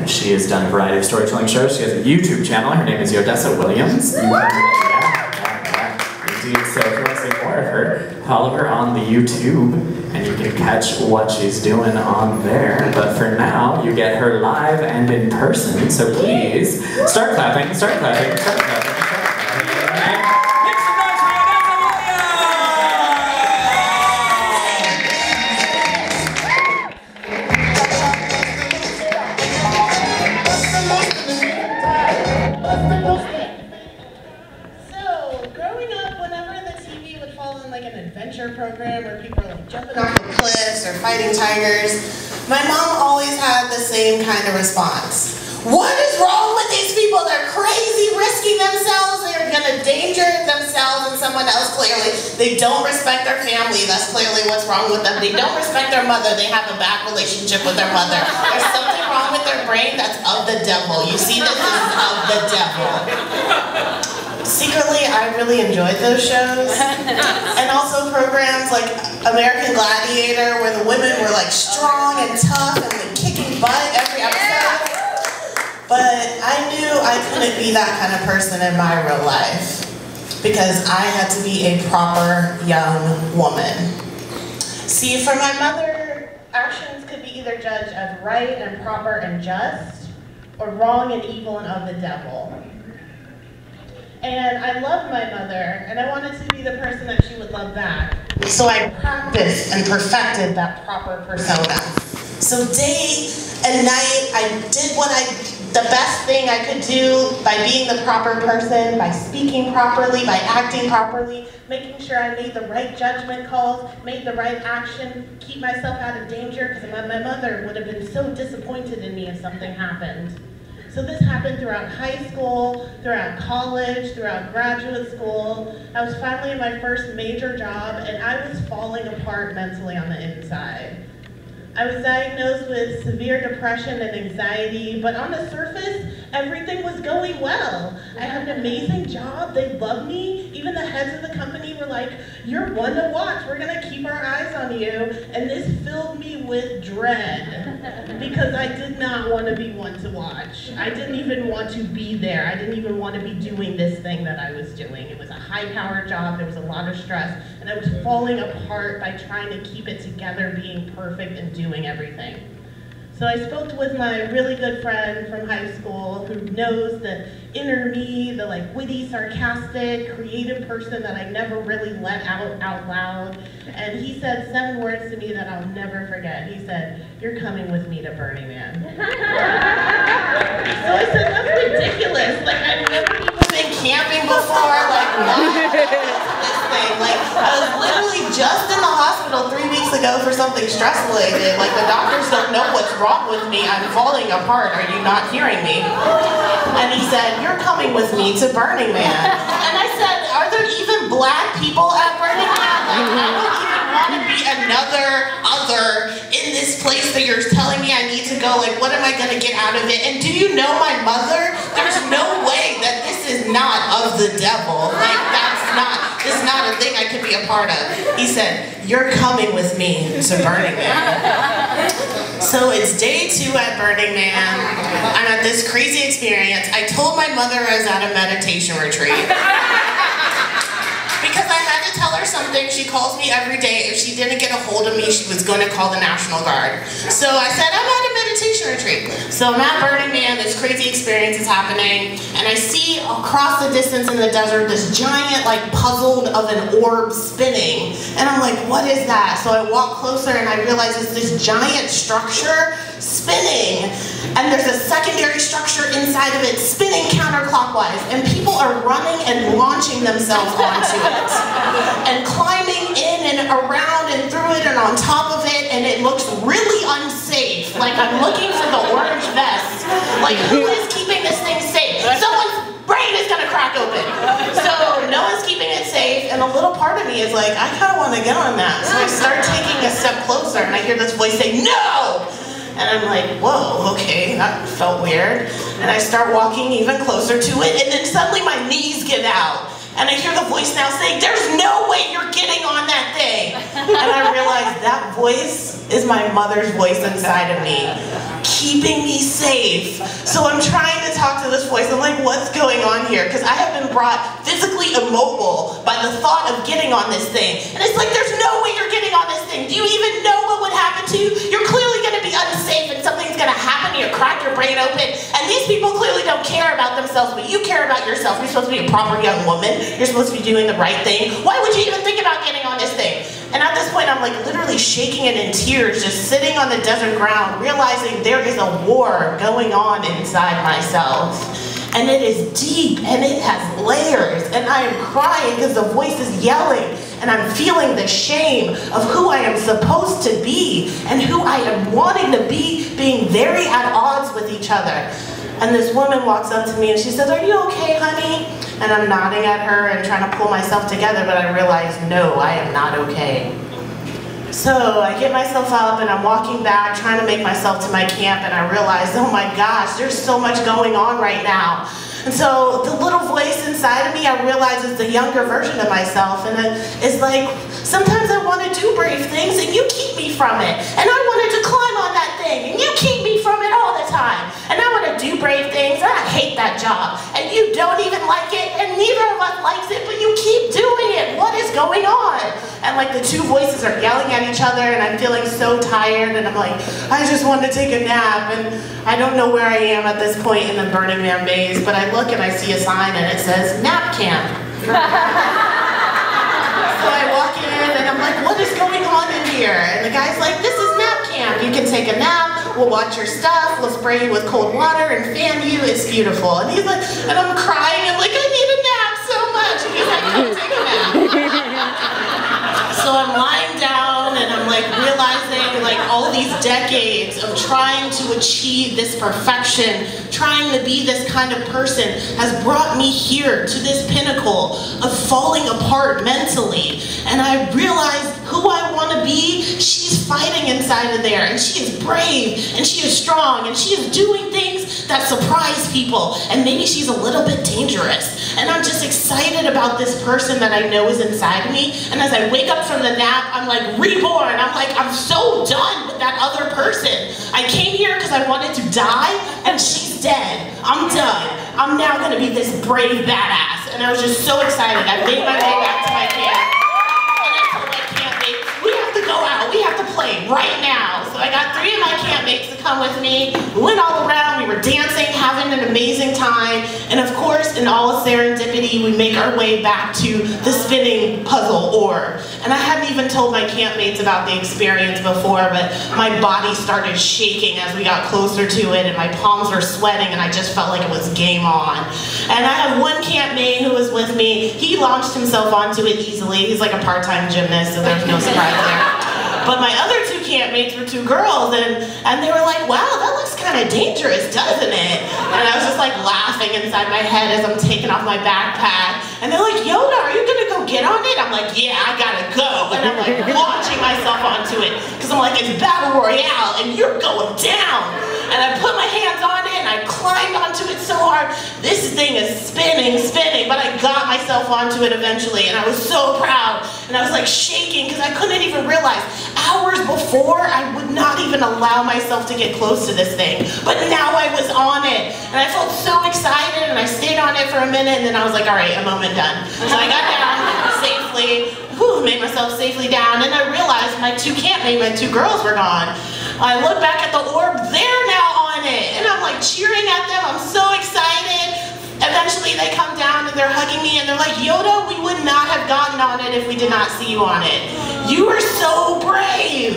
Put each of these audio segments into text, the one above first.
She has done a variety of storytelling shows. She has a YouTube channel. Her name is Yodessa Williams. Indeed. So if you want to see more of her, follow her on the YouTube, and you can catch what she's doing on there. But for now, you get her live and in person. So please start clapping, start clapping, start clapping. Program where people are like jumping off the cliffs or fighting tigers, my mom always had the same kind of response. What is wrong with these people? They're crazy, risking themselves. They're going to danger themselves and someone else clearly. They don't respect their family. That's clearly what's wrong with them. They don't respect their mother. They have a bad relationship with their mother. There's something wrong with their brain that's of the devil. You see, this is of the devil. Secretly, I really enjoyed those shows. And also programs like American Gladiator, where the women were like strong and tough and like kicking butt every episode. But I knew I couldn't be that kind of person in my real life because I had to be a proper young woman. See, for my mother, actions could be either judged as right and proper and just, or wrong and evil and of the devil. And I loved my mother, and I wanted to be the person that she would love back. So I practiced and perfected that proper persona. So day and night, I did the best thing I could do by being the proper person, by speaking properly, by acting properly, making sure I made the right judgment calls, made the right action, keep myself out of danger, because my mother would have been so disappointed in me if something happened. So this happened throughout high school, throughout college, throughout graduate school. I was finally in my first major job, and I was falling apart mentally on the inside. I was diagnosed with severe depression and anxiety, but on the surface, everything was going well. I had an amazing job, they loved me. Even the heads of the company were like, "You're one to watch, we're gonna keep our eyes on you." And this filled me with dread, because I did not want to be one to watch. I didn't even want to be there. I didn't even want to be doing this thing that I was doing. It was a high-powered job, there was a lot of stress, and I was falling apart by trying to keep it together, being perfect and doing everything. So I spoke with my really good friend from high school who knows the inner me, the like witty, sarcastic, creative person that I never really let out loud. And he said 7 words to me that I'll never forget. He said, "You're coming with me to Burning Man." So I said, "That's ridiculous. Like, I've never even been camping before. Like, what? This thing. Like, I was literally just in the hospital 3 weeks ago for something stress-related. Like, the doctors don't know what's wrong with me. I'm falling apart. Are you not hearing me?" And he said, "You're coming with me to Burning Man." And I said, "Are there even black people at Burning Man? Like, I don't even want to be another other in this place that you're telling me I need to go. Like, what am I going to get out of it? And do you know my mother? There's no way that this is not of the devil. Like, this is not a thing I could be a part of." He said, "You're coming with me to Burning Man." So it's day 2 at Burning Man. I'm at this crazy experience. I told my mother I was at a meditation retreat. Because I had to tell her something. She calls me every day. If she didn't get a hold of me, she was going to call the National Guard. So I said, "I'm at a meditation retreat." So I'm at Burning Man, this crazy experience is happening, and I see across the distance in the desert this giant, like, puzzled of an orb spinning. And I'm like, what is that? So I walk closer and I realize it's this giant structure spinning. And there's a secondary structure inside of it spinning counterclockwise. And people are running and launching themselves onto it. And climbing in and around and through it and on top of it. And it looks really unsafe. Like, I'm looking for the orange vest. Like, who is keeping this thing safe? Someone's brain is gonna crack open. So no one's keeping it safe. And a little part of me is like, I kind of want to get on that. So I start taking a step closer and I hear this voice say, "No!" And I'm like, whoa, okay, that felt weird. And I start walking even closer to it, and then suddenly my knees give out. And I hear the voice now saying, "There's no way you're getting on that thing." And I realize that voice is my mother's voice inside of me. keeping me safe. So I'm trying to talk to this voice. I'm like, what's going on here? Because I have been brought physically immobile by the thought of getting on this thing. And it's like, there's no way you're getting on this thing. Do you even know what would happen to you? You're clearly going to be unsafe and something's going to happen. You'll crack your brain open. And these people clearly don't care about themselves, but you care about yourself. You're supposed to be a proper young woman. You're supposed to be doing the right thing. Why would you even think about getting on this thing? And at this point, I'm like literally shaking and in tears, just sitting on the desert ground, realizing there is a war going on inside myself. And it is deep, and it has layers, and I am crying because the voice is yelling, and I'm feeling the shame of who I am supposed to be, and who I am wanting to be, being very at odds with each other. And this woman walks up to me and she says, "Are you okay, honey?" And I'm nodding at her and trying to pull myself together, but I realize, no, I am not okay. So I get myself up and I'm walking back, trying to make myself to my camp, and I realize, oh my gosh, there's so much going on right now. And so the little voice inside of me, I realize is the younger version of myself, and it's like, sometimes I want to do brave things and you keep me from it. And I wanted to climb on that thing and you keep me from it all the time. And I want to do brave things and I hate that job. And you don't even like it and neither of us likes it, but you keep doing it. What is going on? And like the two voices are yelling at each other and I'm feeling so tired and I'm like, I just want to take a nap, and I don't know where I am at this point in the Burning Man maze, but I look and I see a sign and it says nap camp. So I walk in and I'm like, what is going on in here? And the guy's like, this is nap camp. You can take a nap, we'll watch your stuff, we'll spray you with cold water and fan you, it's beautiful. And he's like, and I'm crying, I'm like, I need a nap so much. And he's like, come take a nap. So I'm lying down and I'm like realizing like all these decades of trying to achieve this perfection, trying to be this kind of person has brought me here to this pinnacle of falling apart mentally. And I realized who I want to be, she's fighting inside of there, and she is brave, and she is strong, and she is doing things that surprise people, and maybe she's a little bit dangerous. And I'm just excited about this person that I know is inside of me, and as I wake up from the nap, I'm like reborn. I'm like, I'm so done with that other person. I came here because I wanted to die, and she's dead. I'm done. I'm now going to be this brave badass. And I was just so excited. I made my way back to my camp, and I told my campmates, we have to go out. We have to play right now. So I got 3 of my campmates to come with me. We went all around. We were dancing, having an amazing time. And of course, in all serendipity, we make our way back to the spinning puzzle orb. And I hadn't even told my campmates about the experience before, but my body started shaking as we got closer to it, and my palms were sweating, and I just felt like it was game on. And I have one campmate who was with me. He launched himself onto it easily. He's like a part-time gymnast, so there's no surprise there. But my other 2 campmates were 2 girls, and they were like, wow, that looks kind of dangerous, doesn't it? And I was just like laughing inside my head as I'm taking off my backpack. And they're like, Yoda, are you gonna go get on it? I'm like, yeah, I gotta go. And I'm like launching myself onto it, because I'm like, it's Battle Royale, and you're going down. And I put my hands on it, and I climbed onto it so hard. This thing is spinning, but I got myself onto it eventually, and I was so proud. And I was like shaking, because I couldn't even realize. Hours before, I would not even allow myself to get close to this thing. But now I was on it, and I felt so excited, and I stayed on it for a minute, and then I was like, all right, I'm almost done. So I got down safely, made myself safely down, and I realized my 2 campmates, my 2 girls were gone. I look back at the orb, they're now on it, and I'm like cheering at them, I'm so excited. Eventually they come down and they're hugging me and they're like, Yoda, we would not have gotten on it if we did not see you on it. You were so brave.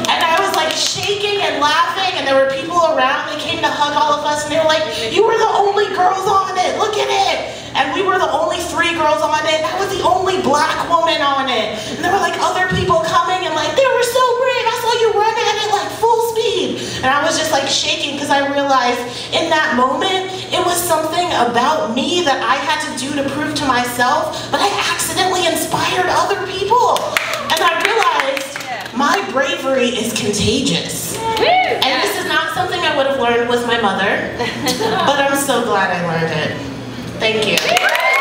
And I was like shaking and laughing, and there were people around that came to hug all of us, and they were like, you were the only girls on it, look at it. And we were the only 3 girls on it, and I was the only black woman on it. And there were like other people coming and like, they were so brave, I saw you run at it like full speed. And I was just like shaking, because I realized in that moment, it was something about me that I had to do to prove to myself, but I accidentally inspired other people. And I realized my bravery is contagious. And this is not something I would have learned with my mother, but I'm so glad I learned it. Thank you.